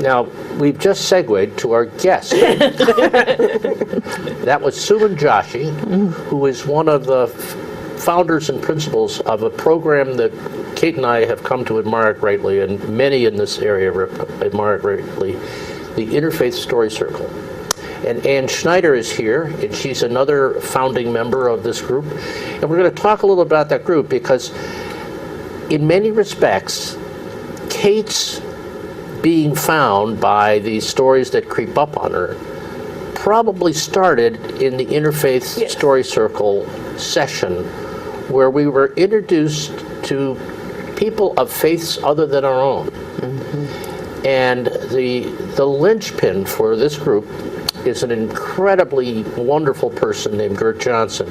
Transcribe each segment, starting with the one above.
Now, we've just segued to our guest. That was Suman Joshi, who is one of the founders and principals of a program that Kate and I have come to admire greatly, and many in this area admire greatly, the Interfaith Story Circle. And Ann Schneider is here, and she's another founding member of this group. And we're going to talk a little about that group because in many respects, Kate's being found by these stories that creep up on her probably started in the Interfaith Story Circle session, where we were introduced to people of faiths other than our own. And the linchpin for this group is an incredibly wonderful person named Gert Johnson,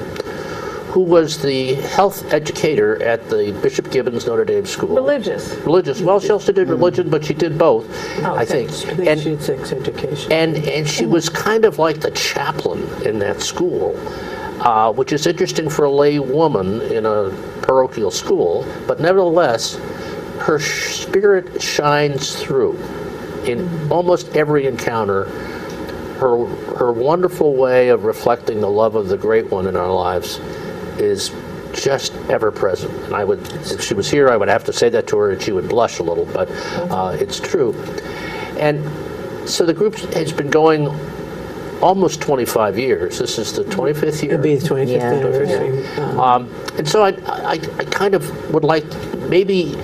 who was the health educator at the Bishop Gibbons Notre Dame School. Religious. Well, she also did religion, but she did both, I think. I think she did sex education. And she was kind of like the chaplain in that school, which is interesting for a lay woman in a parochial school, but nevertheless, her spirit shines through in almost every encounter. Her wonderful way of reflecting the love of the Great One in our lives is just ever present. And I would, if she was here, I would have to say that to her, and she would blush a little, but it's true. And so the group has been going almost 25 years. This is the 25th year. It'll be the 25th anniversary. And so I kind of would like, maybe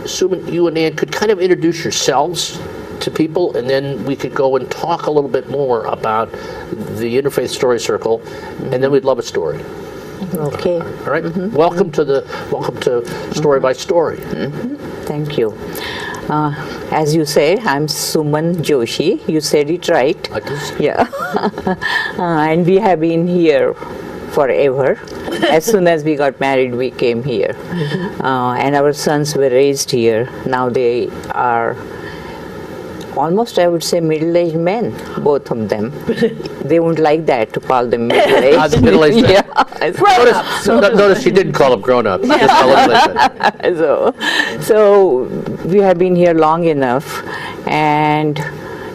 Suman, you and Ann could kind of introduce yourselves to people, and then we could go and talk a little bit more about the Interfaith Story Circle, and then we'd love a story. Okay. All right. Welcome to Story by Story. Thank you. As you said, I'm Suman Joshi. You said it right. I did. Yeah. And we have been here forever. As soon as we got married, we came here. And our sons were raised here. Now they are almost, I would say, middle-aged men, both of them. They wouldn't like that, to call them middle-aged. Middle-aged men. Yeah. Notice she didn't call them grown-ups. Just call them middle-aged men. So we have been here long enough, and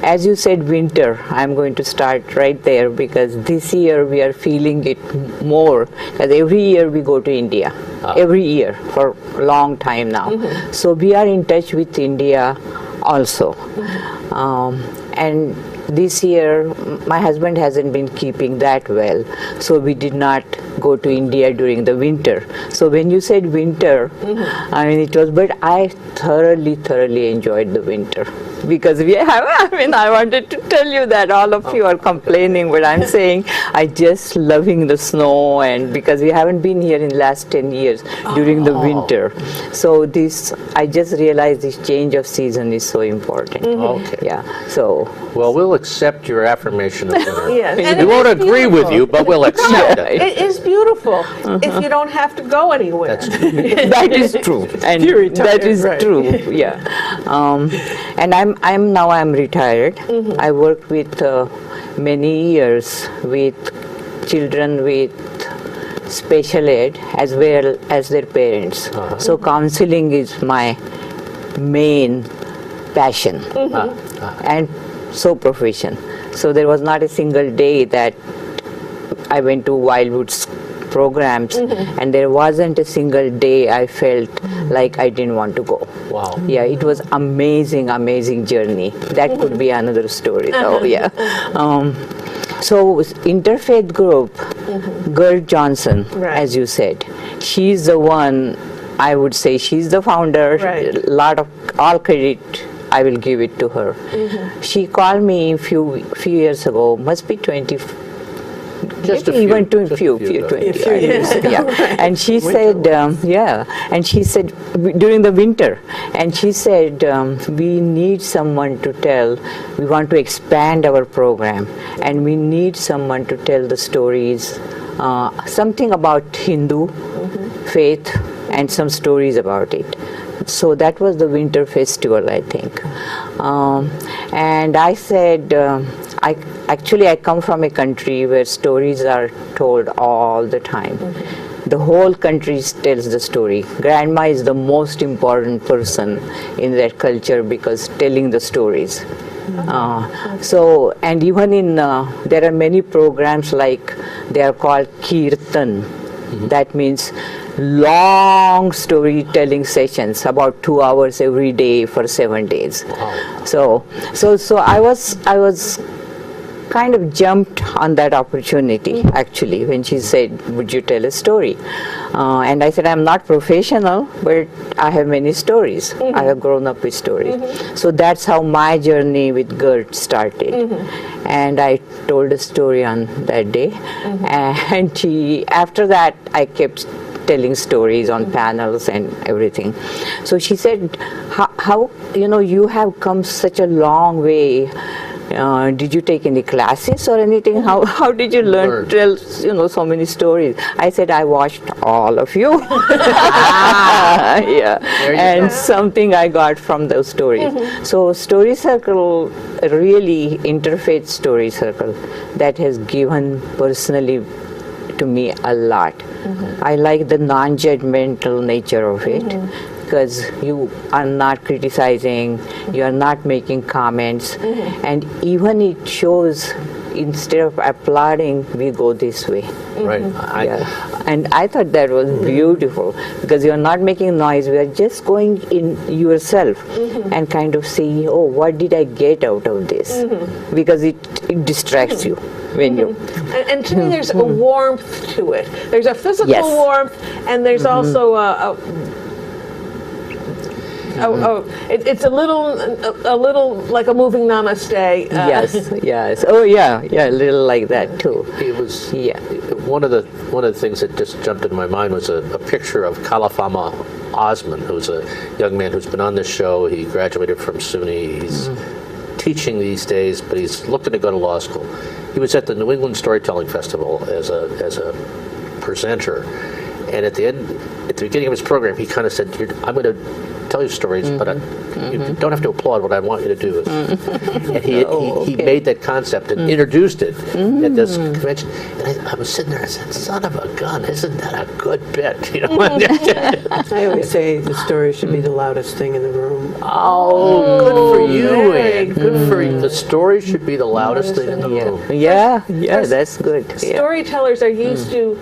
as you said, winter, I'm going to start right there, because this year we are feeling it more, because every year we go to India, every year for a long time now. So we are in touch with India also. And this year, my husband hasn't been keeping that well, so we did not go to India during the winter. So when you said winter, I mean, it was, but I thoroughly enjoyed the winter. Because we have, I wanted to tell you that all of you are complaining, but I'm saying I just loving the snow, and because we haven't been here in the last 10 years during the winter. So this, I just realized this change of season is so important. Okay. Yeah, so. Well, we'll accept your affirmation of winter. Yes. And We it won't is agree with you, but we'll accept it. It is beautiful if you don't have to go anywhere. That's That is true, and that is true. Yeah, and I'm retired. I worked with many years with children with special ed as well as their parents. So counseling is my main passion and so profession. So there was not a single day that I went to Wildwood's programs, and there wasn't a single day I felt like I didn't want to go. Wow. Yeah, it was amazing journey. That could be another story though, yeah. So interfaith group, Gert Johnson, as you said, she's the one, I would say she's the founder. Lot of, all credit I will give it to her. She called me a few years ago, must be 20, Just a few, even to just few a few 20 years ago. yeah. And she said, and she said during the winter, and she said, we need someone to tell, we want to expand our program, and we need someone to tell the stories, something about Hindu faith and some stories about it. So that was the winter festival, I think. And I said, I come from a country where stories are told all the time. the whole country tells the story. Grandma is the most important person in that culture because telling the stories. So, and even in, there are many programs like, they are called Kirtan. That means long storytelling sessions, about 2 hours every day for 7 days. Wow. So I was kind of jumped on that opportunity actually when she said, would you tell a story? And I said, I'm not professional, but I have many stories. I have grown up with stories. So that's how my journey with Gert started. And I told a story on that day. And after that, I kept telling stories on panels and everything. So she said, how you have come such a long way. Did you take any classes or anything? How did you learn to tell so many stories? I said, I watched all of you. Yeah, and something I got from those stories. So Story Circle, really interfaith Story Circle, that has given personally to me a lot. I like the non-judgmental nature of it. Because you are not criticizing, you are not making comments, and even it shows, instead of applauding, we go this way. Right. And I thought that was beautiful, because you're not making noise, we are just going in yourself and kind of see, oh, what did I get out of this? Because it distracts you when you... And to me, there's a warmth to it. There's a physical warmth, and there's also it's a little like a moving namaste. Yes. Oh, yeah, a little like that too. It was one of the things that just jumped into my mind was a picture of Kalafama Osman, who's a young man who's been on this show. He graduated from SUNY. He's teaching these days, but he's looking to go to law school. He was at the New England Storytelling Festival as a presenter, and at the beginning of his program, he kind of said, "I'm going to tell you stories, but you don't have to applaud. What I want you to do is," and he made that concept and introduced it at this convention. And I was sitting there. I said, "Son of a gun! Isn't that a good bit?" I always say the story should be the loudest thing in the room. Oh, good for you, Ann. Good for you. The story should be the loudest thing in the room. Yeah, that's good. Storytellers are used to,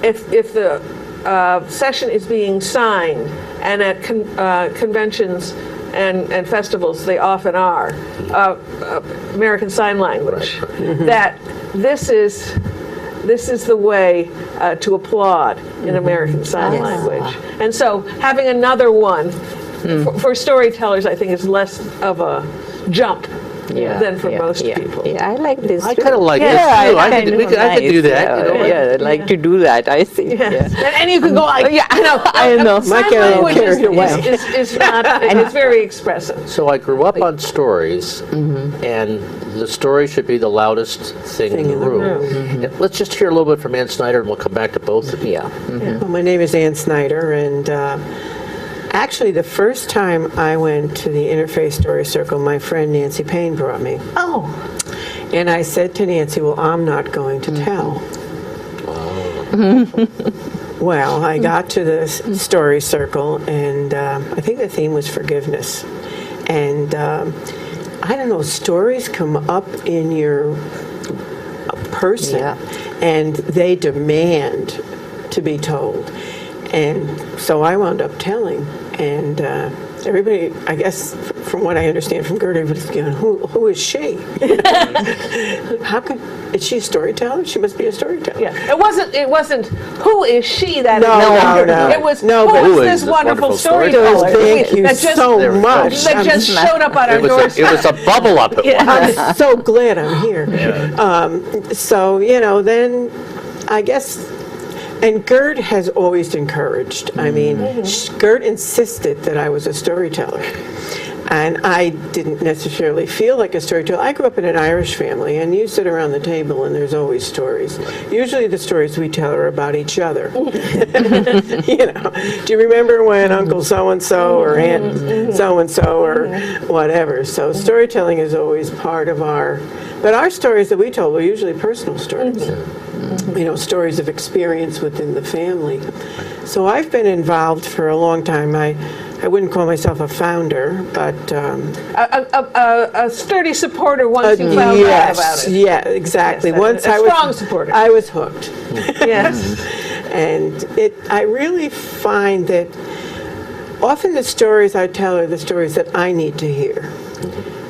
if the session is being signed, and at conventions and festivals, they often are, American Sign Language, that this is the way to applaud in American Sign Language. And so having another one for storytellers, I think, is less of a jump than for most people. Yeah, I like this. I kind of like this too. I could do that. I'd like to do that. I see. Yes. And you can go like, I know. Sign language is not, it's very expressive. So I grew up on stories, and the story should be the loudest thing in the room. And let's just hear a little bit from Ann Snyder, and we'll come back to both of you. Well, my name is Ann Snyder, and actually, the first time I went to the Interfaith Story Circle, my friend Nancy Payne brought me. Oh. And I said to Nancy, well, I'm not going to tell. Well, I got to the story circle, and I think the theme was forgiveness. And I don't know, stories come up in your person, and they demand to be told. And so I wound up telling, and everybody, I guess, from what I understand from Gertie, was going, who is she? How can, is she a storyteller? She must be a storyteller. Yeah, it wasn't who is she that no. It was who is this wonderful storyteller Thank you so much. That just showed up on our doorstep. It was a bubble up. I'm so glad I'm here. So, then I guess. And Gert has always encouraged. I mean, Gert insisted that I was a storyteller. And I didn't necessarily feel like a storyteller. I grew up in an Irish family, and you sit around the table and there's always stories. Usually the stories we tell are about each other. Do you remember when Uncle so-and-so or Aunt so-and-so or whatever? So storytelling is always part of but our stories that we told were usually personal stories. stories of experience within the family. So I've been involved for a long time. I wouldn't call myself a founder, but A sturdy supporter once you found out about it. Yeah, exactly. Yes, Once a I was strong supporter. I was hooked. Yes. And I really find that often the stories I tell are the stories that I need to hear,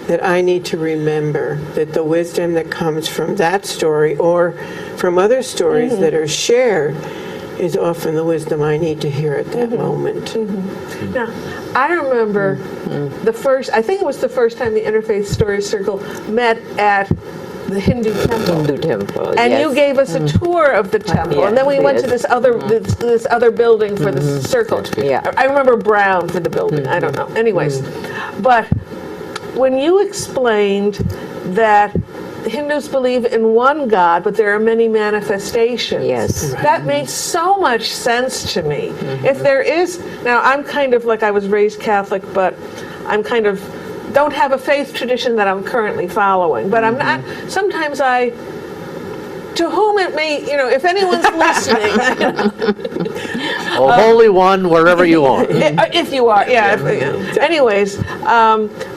that I need to remember, that the wisdom that comes from that story or from other stories that are shared is often the wisdom I need to hear at that moment. Now, I remember I think it was the first time the Interfaith Story Circle met at the Hindu temple. Hindu temple. And yes. you gave us a tour of the temple, and then we went to yes. this other building for the circle. Yeah. I remember brown for the building. I don't know. Anyways, but when you explained that Hindus believe in one God, but there are many manifestations. Yes. That made so much sense to me. If there is, now I'm kind of like, I was raised Catholic, but I'm kind of don't have a faith tradition that I'm currently following. But I'm not, sometimes to whom it may, if anyone's listening, Holy One, wherever you are. if you are, yeah. Anyways,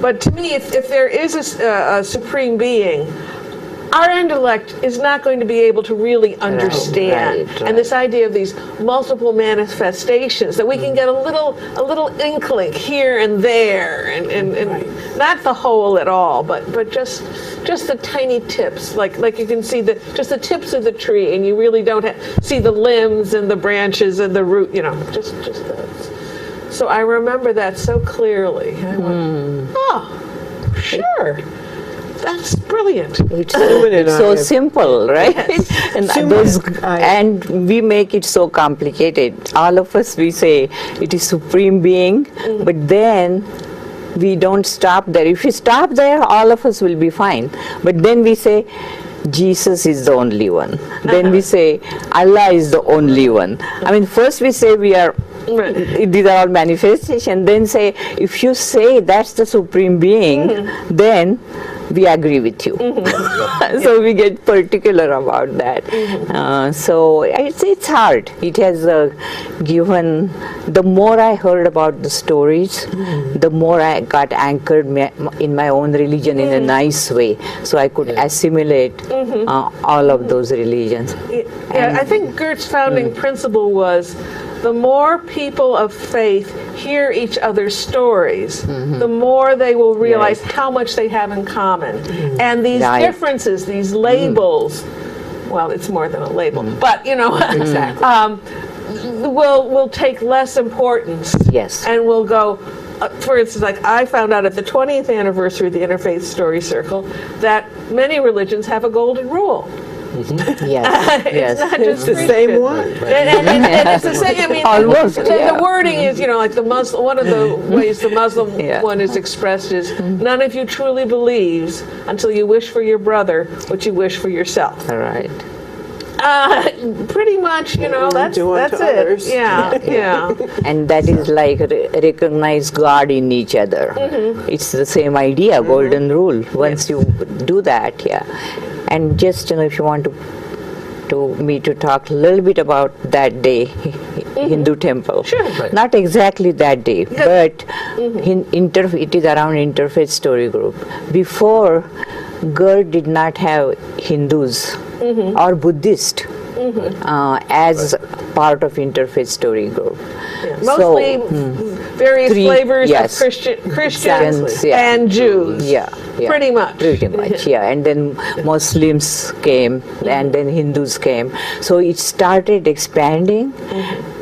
but to me, if there is a supreme being, our intellect is not going to be able to really understand. Right. And this idea of these multiple manifestations, that we can get a little inkling here and there, and not the whole at all, but just the tiny tips, like you can see just the tips of the tree, and you really don't see the limbs and the branches and the root, just that. So I remember that so clearly. I went, oh, sure. That's brilliant. It's so simple, right? Yes. And we make it so complicated. All of us, we say it is supreme being, but then we don't stop there. If we stop there, all of us will be fine. But then we say Jesus is the only one. Then we say Allah is the only one. I mean, first we say we are. These are all manifestations. Then say, if you say that's the supreme being, then we agree with you. So we get particular about that. So it's hard. It has given, the more I heard about the stories, the more I got anchored in my own religion in a nice way. So I could assimilate all of those religions. Yeah, I think Gert's founding principle was, the more people of faith hear each other's stories, the more they will realize how much they have in common. And these differences, these labels, well, it's more than a label, but will take less importance. Yes. And will go, for instance, like I found out at the 20th anniversary of the Interfaith Story Circle that many religions have a golden rule. Yes. It's not just the same one. And it's the same. I mean, almost. The wording is, like the Muslim. One of the ways the Muslim one is expressed is, none of you truly believes until you wish for your brother what you wish for yourself. All right. Pretty much, that's it. Others. Yeah. And that is like recognize God in each other. It's the same idea, golden rule. Once you do that, And just, if you want me to talk a little bit about that day, Hindu temple. Sure. Right. Not exactly that day, but it is around Interfaith Story Group. Before, Gert did not have Hindus or Buddhist as part of Interfaith Story Group. Yeah. Mostly various flavors of Christians and Jews. Pretty much. And then Muslims came, and then Hindus came. So it started expanding,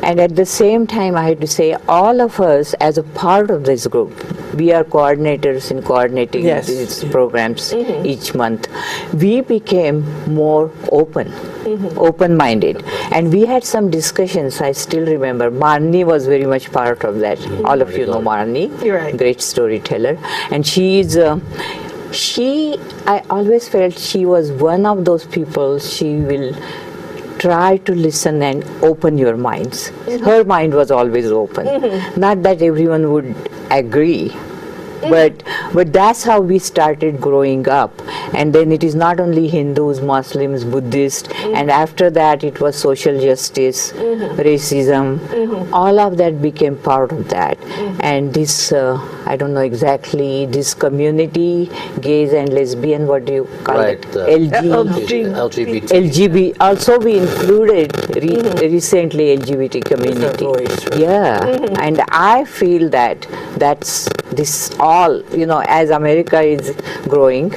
and at the same time, I had to say, all of us as a part of this group, we are coordinators in coordinating these programs each month. We became more open-minded. And we had some discussions, I still remember. Marni was very much part of that. All of you know Marni, great storyteller. And I always felt she was one of those people, she will try to listen and open your minds. Her mind was always open. Not that everyone would agree, but that's how we started growing up. and then it is not only Hindus, Muslims, Buddhists, and after that it was social justice, racism, all of that became part of that. And this, I don't know exactly, this community, gays and lesbian, what do you call it? LGBT. Also we included recently LGBT community. Yeah, and I feel that that's this all, as America is growing,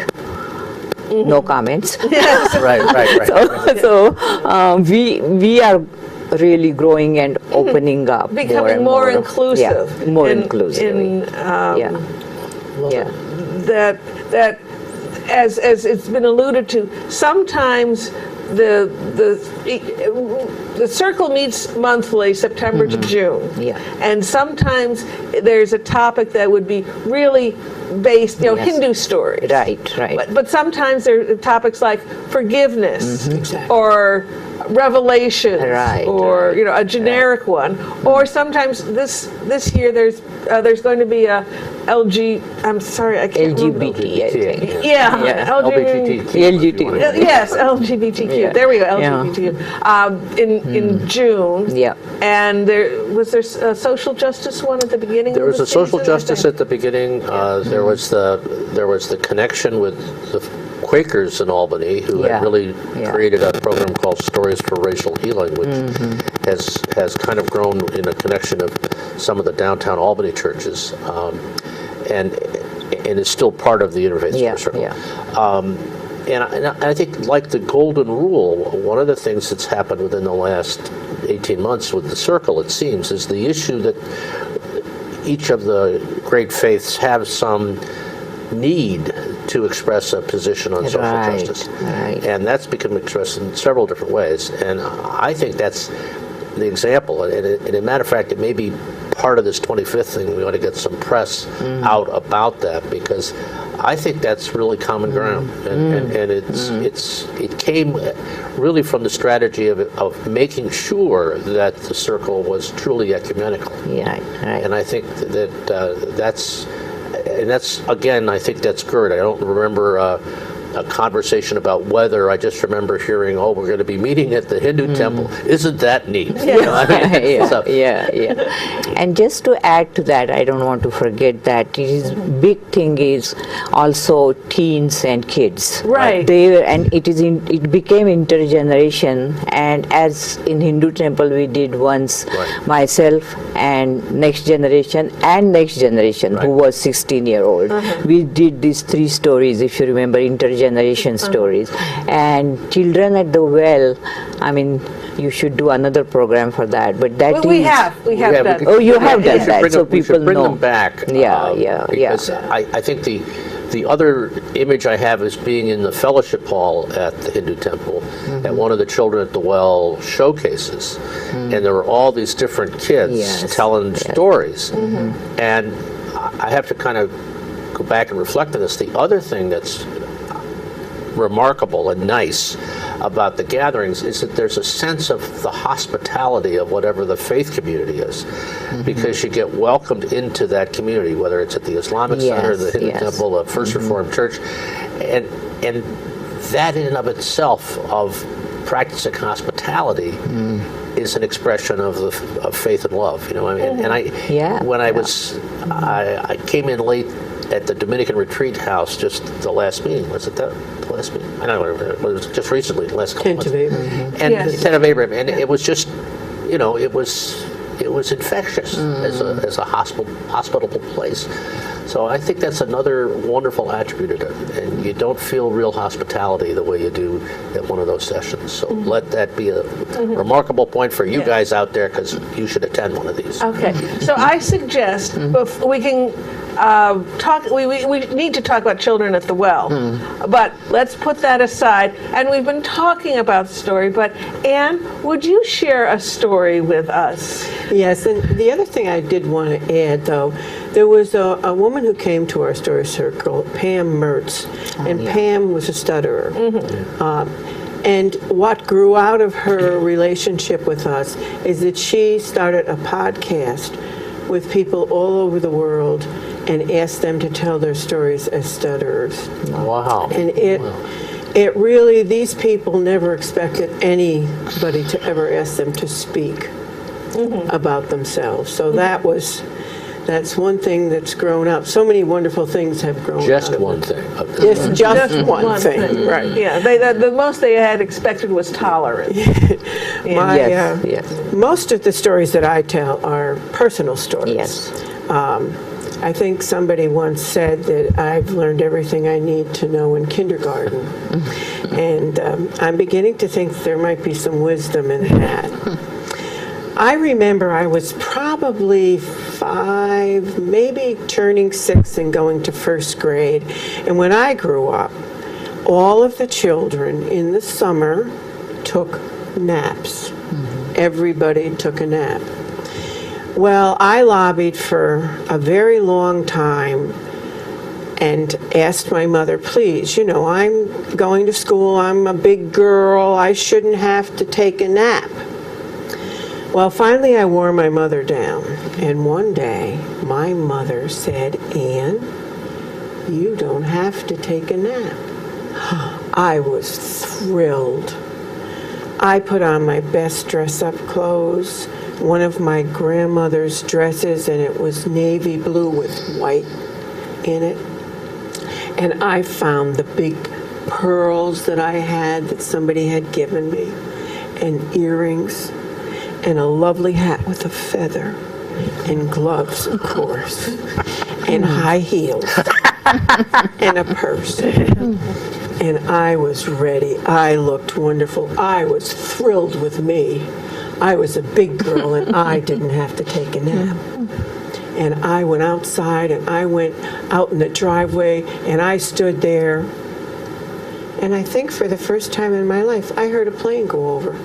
no comments. Right. So we are really growing and opening up, becoming more inclusive. Yeah, more inclusive. That as it's been alluded to, sometimes the circle meets monthly, September to June. Yeah. And sometimes there's a topic that would be really based, Yes. Hindu stories. Right. But sometimes there are topics like forgiveness Exactly. or revelations, Right, or a generic one. Or sometimes this year there's going to be a I'm sorry, I can't remember. LGBT, I think. Yeah, LGBT. Yes, LGBTQ. Yeah. There we go, LGBTQ. In June. Yeah. And was there a social justice one at the beginning? There of was the a social season, I justice think? at the beginning. There was the connection with the Quakers in Albany, who Yeah. had really Yeah. created a program called Stories for Racial Healing, which has kind of grown in a connection of some of the downtown Albany churches, and is still part of the Interfaith Yeah, Circle. yeah. And I think, like the golden rule, one of the things that's happened within the last 18 months with the circle, it seems, is the issue that each of the great faiths have some need to express a position on social justice. Right. And that's become expressed in several different ways. And I think that's the example. And as a matter of fact, it may be part of this 25th thing. We ought to get some press out about that, because I think that's really common ground. And it came really from the strategy of making sure that the circle was truly ecumenical. Yeah, right. And I think that that's again, I think that's good. I don't remember a conversation about weather. I just remember hearing, "Oh, we're going to be meeting at the Hindu temple." Isn't that neat? And just to add to that, I don't want to forget that big thing is also teens and kids. Right. It became intergeneration, and as in Hindu temple we did once, Right. myself and next generation who was 16-year-old. We did these 3 stories, if you remember, intergeneration stories. And Children at the Well, I mean, you should do another program for that. But that We have done. Oh, you have We done should that, bring so them- we should people bring know. them back. Because I think the other image I have is being in the fellowship hall at the Hindu temple, at one of the Children at the Well showcases, and there were all these different kids Yes. telling stories, and I have to kind of go back and reflect on this. The other thing that's remarkable and nice about the gatherings is that there's a sense of the hospitality of whatever the faith community is, because you get welcomed into that community, whether it's at the Islamic Center, the Hindu temple, the First Reformed Church, and that in and of itself of practicing hospitality is an expression of faith and love. I mean, and I came in late at the Dominican Retreat House, just the last meeting. Was it the last meeting? I don't know. It was just recently, the last couple months. Tent of Abraham. And Yes. Tent of Abraham, and it was just, it was infectious as a hospitable place. So I think that's another wonderful attribute of it, and you don't feel real hospitality the way you do at one of those sessions. So let that be a remarkable point for you guys out there, because you should attend one of these. Okay, so I suggest we can talk. We need to talk about Children at the Well, but let's put that aside. And we've been talking about the story, but Anne, would you share a story with us? Yes, and the other thing I did want to add, though, there was a woman who came to our story circle, Pam Mertz, and Pam was a stutterer. And what grew out of her relationship with us is that she started a podcast with people all over the world, and ask them to tell their stories as stutterers. Wow. And it really, these people never expected anybody to ever ask them to speak about themselves. So that's one thing that's grown up. So many wonderful things have grown up. Just one thing. Yes, just one thing, right. Yeah, the most they had expected was tolerance. Yes. Most of the stories that I tell are personal stories. Yes. I think somebody once said that I've learned everything I need to know in kindergarten. And I'm beginning to think there might be some wisdom in that. I remember I was probably 5, maybe turning 6 and going to first grade. And when I grew up, all of the children in the summer took naps. Everybody took a nap. Well, I lobbied for a very long time and asked my mother, please, I'm going to school, I'm a big girl, I shouldn't have to take a nap. Well, finally I wore my mother down, and one day my mother said, Ann, you don't have to take a nap. I was thrilled. I put on my best dress-up clothes, one of my grandmother's dresses, and it was navy blue with white in it. And I found the big pearls that I had that somebody had given me, and earrings, and a lovely hat with a feather, and gloves, of course, and high heels, and a purse. And I was ready. I looked wonderful. I was thrilled with me. I was a big girl, and I didn't have to take a nap. And I went outside, and I went out in the driveway, and I stood there. And I think for the first time in my life, I heard a plane go over.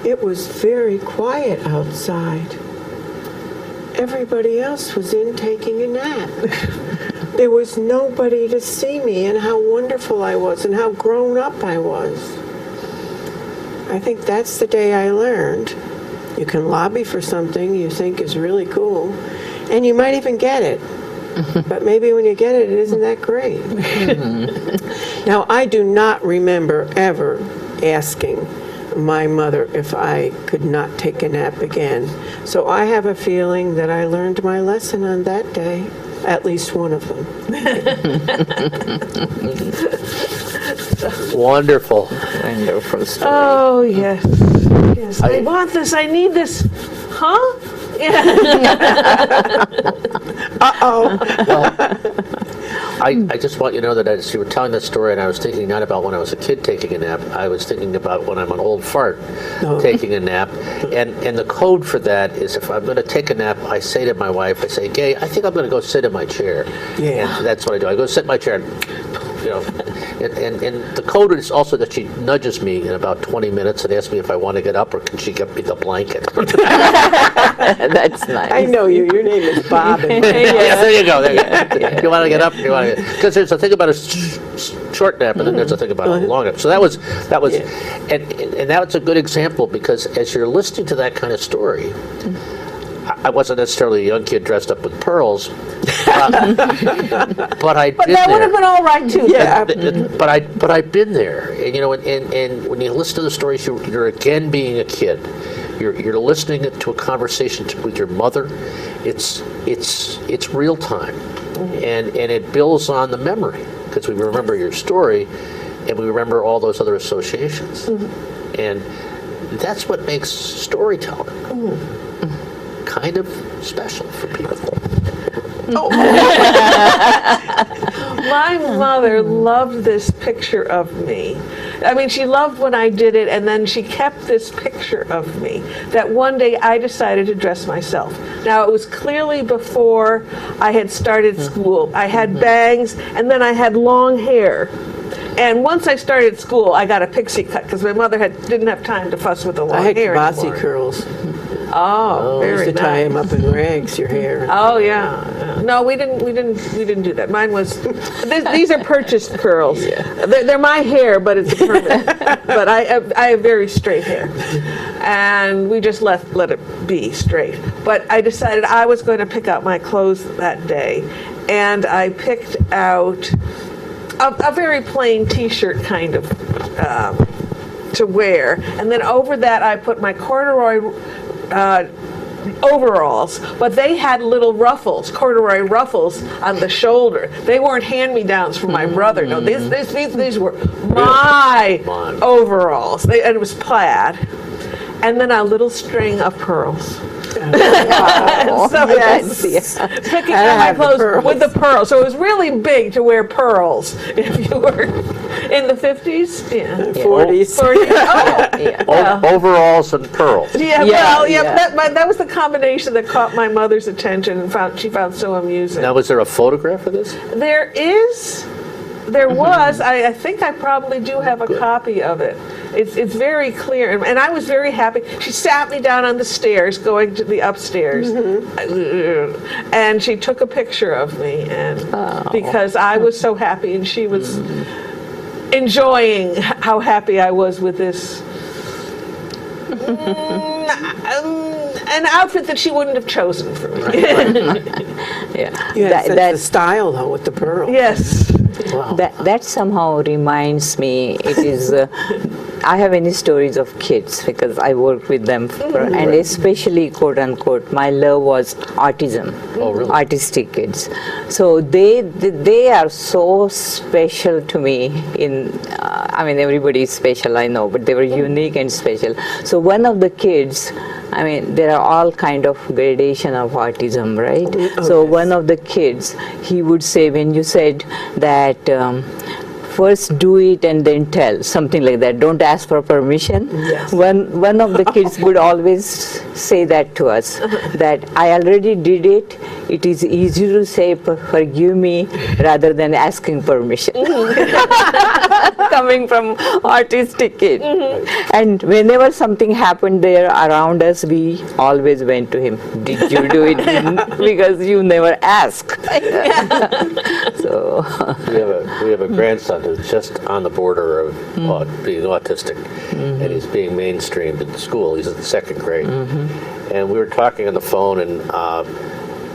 It was very quiet outside. Everybody else was in taking a nap. There was nobody to see me and how wonderful I was and how grown up I was. I think that's the day I learned you can lobby for something you think is really cool, and you might even get it. But maybe when you get it, it isn't that great. Now, I do not remember ever asking my mother if I could not take a nap again. So I have a feeling that I learned my lesson on that day, at least one of them. Wonderful. Wonderful story. Oh, yes. Yes, I want this, I need this. Huh? I just want you to know that as you were telling that story, and I was thinking not about when I was a kid taking a nap, I was thinking about when I'm an old fart taking a nap. And the code for that is if I'm going to take a nap, I say to my wife, I say, Gay, I think I'm going to go sit in my chair. Yeah. And that's what I do. I go sit in my chair and the code is also that she nudges me in about 20 minutes and asks me if I want to get up or can she get me the blanket. That's nice. I know you. Your name is Bob. Yeah, there you go. Yeah. You want to get up? Because there's a thing about a short nap, and then there's a thing about a long nap. So that was, and that's a good example because as you're listening to that kind of story, I wasn't necessarily a young kid dressed up with pearls, but I'd been That there. would have been all right too. Yeah. But I've been there, and when you listen to the stories, you're again being a kid. You're listening to a conversation with your mother. It's real time, and it builds on the memory because we remember your story, and we remember all those other associations, and that's what makes storytelling kind of special for people. My mother loved this picture of me. I mean, she loved when I did it, and then she kept this picture of me that one day I decided to dress myself. Now, it was clearly before I had started school. I had bangs, and then I had long hair. And once I started school, I got a pixie cut because my mother didn't have time to fuss with the long I had hair Kibasi anymore. curls. Oh, I used very to tie nice. them up in rags, your hair. Oh yeah. No, we didn't do that. Mine was. These are purchased curls. They're my hair, but it's permanent. But I have very straight hair, and we just let it be straight. But I decided I was going to pick out my clothes that day, and I picked out a very plain T-shirt kind of to wear, and then over that I put my corduroy overalls, but they had little ruffles, corduroy ruffles on the shoulder. They weren't hand-me-downs from my brother. No, these were my overalls. And it was plaid, and then a little string of pearls. Wow. So yes, picking out my clothes with the pearls. So it was really big to wear pearls if you were in the 50s, 40s. 40s. Oh, Overalls and pearls. that was the combination that caught my mother's attention and she found so amusing. Now, was there a photograph of this? There was. I think I probably do have a copy of it. It's very clear, and I was very happy. She sat me down on the stairs going to the upstairs, and she took a picture of me, and because I was so happy, and she was enjoying how happy I was with this. An outfit that she wouldn't have chosen for me. Yeah. You had such a style, though, with the pearls. Yes. Wow. That somehow reminds me, it is, I have many stories of kids because I work with them, and especially, quote unquote, my love was autism, artistic kids. So they are so special to me. I mean, everybody is special, I know, but they were unique and special. So one of the kids, I mean, there are all kind of gradation of autism, right? So one of the kids, he would say, when you said that first do it and then tell, something like that, don't ask for permission. Yes. One of the kids would always say that to us, that I already did it. It is easier to say forgive me rather than asking permission. Coming from artistic kid. And whenever something happened there around us, we always went to him. Did you do it? Because you never ask. So We have a grandson who's just on the border of being autistic, and he's being mainstreamed in school. He's in the second grade, and we were talking on the phone, and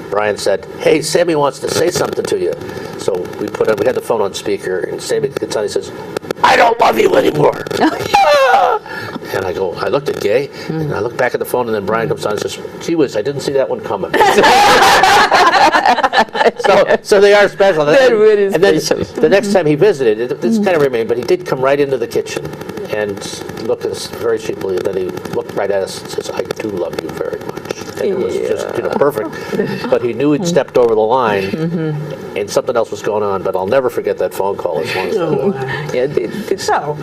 Brian said, "Hey, Sammy wants to say something to you." So we had the phone on speaker, and Sammy gets on. He says, "I don't love you anymore." And I looked at Gay, and I looked back at the phone, and then Brian comes on and says, "Gee whiz, I didn't see that one coming." So they are special. They're very and then special. the next time he visited, this kind of remained, but he did come right into the kitchen and look at us very cheaply, and then he looked right at us and says, "I do love you very much." And it was just perfect. But he knew he'd stepped over the line, and something else was going on. But I'll never forget that phone call as long as I live. yeah, So